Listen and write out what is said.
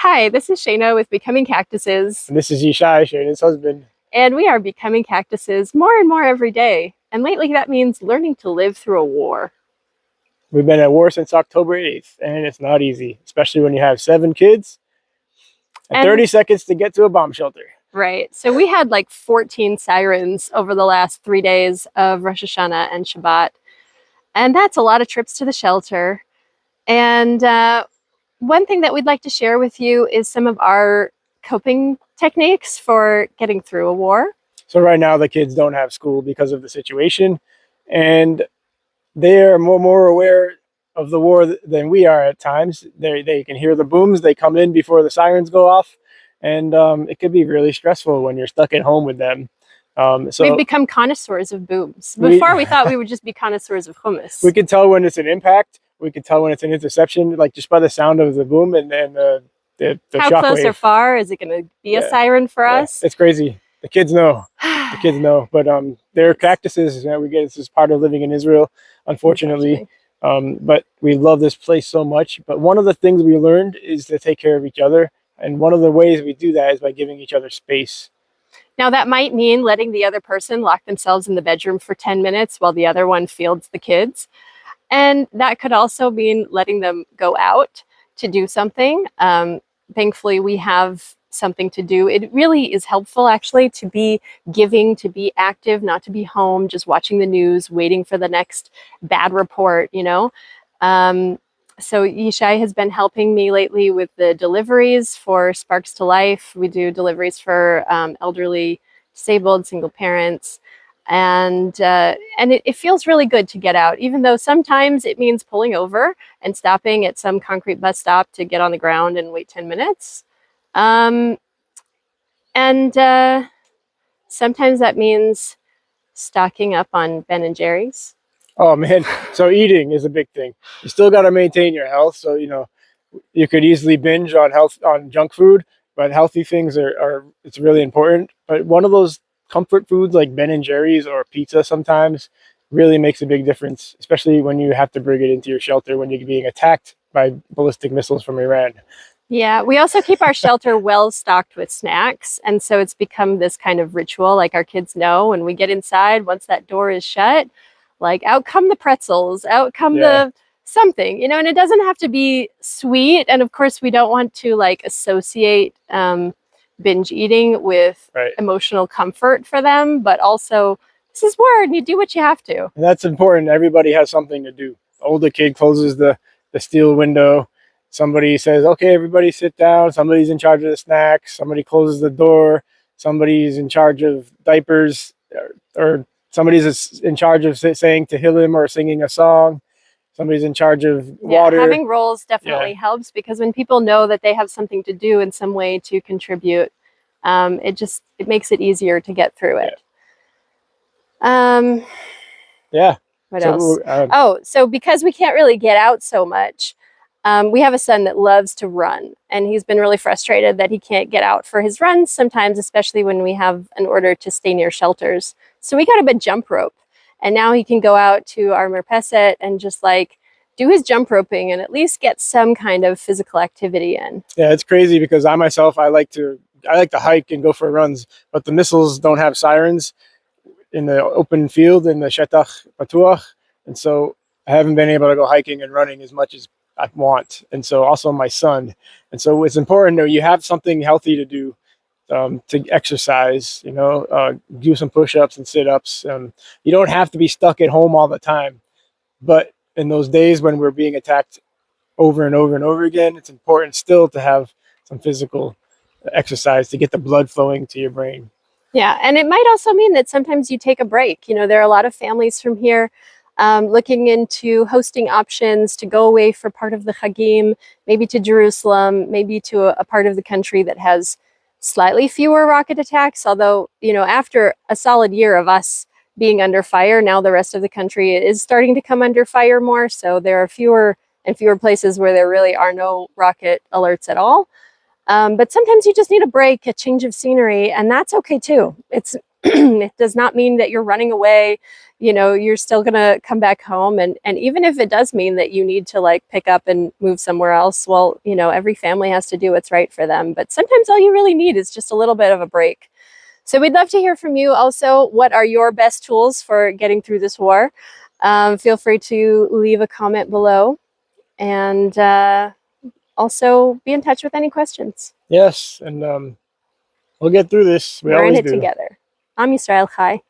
Hi, this is Shayna with Becoming Cactuses, And this is Yishai, Shayna's husband. and we are becoming cactuses more and more every day. And lately that means learning to live through a war. We've been at war since October 8th, and it's not easy, especially when you have 7 kids and 30 seconds to get to a bomb shelter. Right. So we had like 14 sirens over the last 3 days of Rosh Hashanah and Shabbat. And that's a lot of trips to the shelter. And one thing that we'd like to share with you is some of our coping techniques for getting through a war. So right now the kids don't have school because of the situation, and they are more aware of the war than we are at times. They can hear the booms, they come in before the sirens go off, and it could be really stressful when you're stuck at home with them. So we've become connoisseurs of booms. Before we thought we would just be connoisseurs of hummus. We can tell when it's an impact. We can tell when it's an interception, like just by the sound of the boom and the how shock close wave. Or far is it going to be a siren for us? It's crazy. The kids know. The kids know. But they're cactuses. We get this is part of living in Israel, unfortunately. But we love this place so much. But one of the things we learned is to take care of each other, and one of the ways we do that is by giving each other space. Now that might mean letting the other person lock themselves in the bedroom for 10 minutes while the other one fields the kids. And that could also mean letting them go out to do something. Thankfully, we have something to do. It really is helpful, actually, to be giving, to be active, not to be home, just watching the news, waiting for the next bad report, you know. So Yishai has been helping me lately with the deliveries for Sparks to Life. We do deliveries for elderly, disabled, single parents. And it feels really good to get out, even though sometimes it means pulling over and stopping at some concrete bus stop to get on the ground and wait 10 minutes. Sometimes that means stocking up on Ben and Jerry's. Oh man, so eating is a big thing. You still got to maintain your health. So, you could easily binge on junk food, but healthy things it's really important. But one of those comfort foods like Ben and Jerry's or pizza sometimes really makes a big difference, especially when you have to bring it into your shelter when you're being attacked by ballistic missiles from Iran. Yeah, we also keep our shelter well stocked with snacks. And so it's become this kind of ritual. Like our kids know when we get inside, once that door is shut, like out come the pretzels, out come the something, and it doesn't have to be sweet. And of course, we don't want to like associate binge eating with emotional comfort for them, but also this is war and you do what you have to. And that's important. Everybody has something to do. The older kid closes the steel window. Somebody says, okay, everybody sit down. Somebody's in charge of the snacks. Somebody closes the door. Somebody's in charge of diapers, or somebody's in charge of saying Tehillim or singing a song. Somebody's in charge of water. Having roles definitely helps, because when people know that they have something to do in some way to contribute, it makes it easier to get through it. What else? So because we can't really get out so much, we have a son that loves to run, and he's been really frustrated that he can't get out for his runs sometimes, especially when we have an order to stay near shelters. So we got him a jump rope, and now he can go out to our merpeset and just like do his jump roping and at least get some kind of physical activity in. Yeah, it's crazy because I myself, I like to hike and go for runs, but the missiles don't have sirens in the open field in the Shetach Patuach, and so I haven't been able to go hiking and running as much as I want. And so also my son, and so it's important that you have something healthy to do, to exercise, do some push-ups and sit-ups. You don't have to be stuck at home all the time, but in those days when we're being attacked over and over and over again, it's important still to have some physical exercise to get the blood flowing to your brain. Yeah, and it might also mean that sometimes you take a break. There are a lot of families from here looking into hosting options to go away for part of the Chagim, maybe to Jerusalem, maybe to a part of the country that has slightly fewer rocket attacks. Although, after a solid year of us being under fire, now the rest of the country is starting to come under fire more. So there are fewer and fewer places where there really are no rocket alerts at all. But sometimes you just need a break, a change of scenery, and that's okay too. It does not mean that you're running away, you know, you're still gonna come back home, and even if it does mean that you need to like pick up and move somewhere else, well, you know, every family has to do what's right for them, but sometimes all you really need is just a little bit of a break. So we'd love to hear from you also. What are your best tools for getting through this war? Feel free to leave a comment below, and also be in touch with any questions. Yes, and we'll get through this. We We're in always it do. together. Am Yisrael Chai.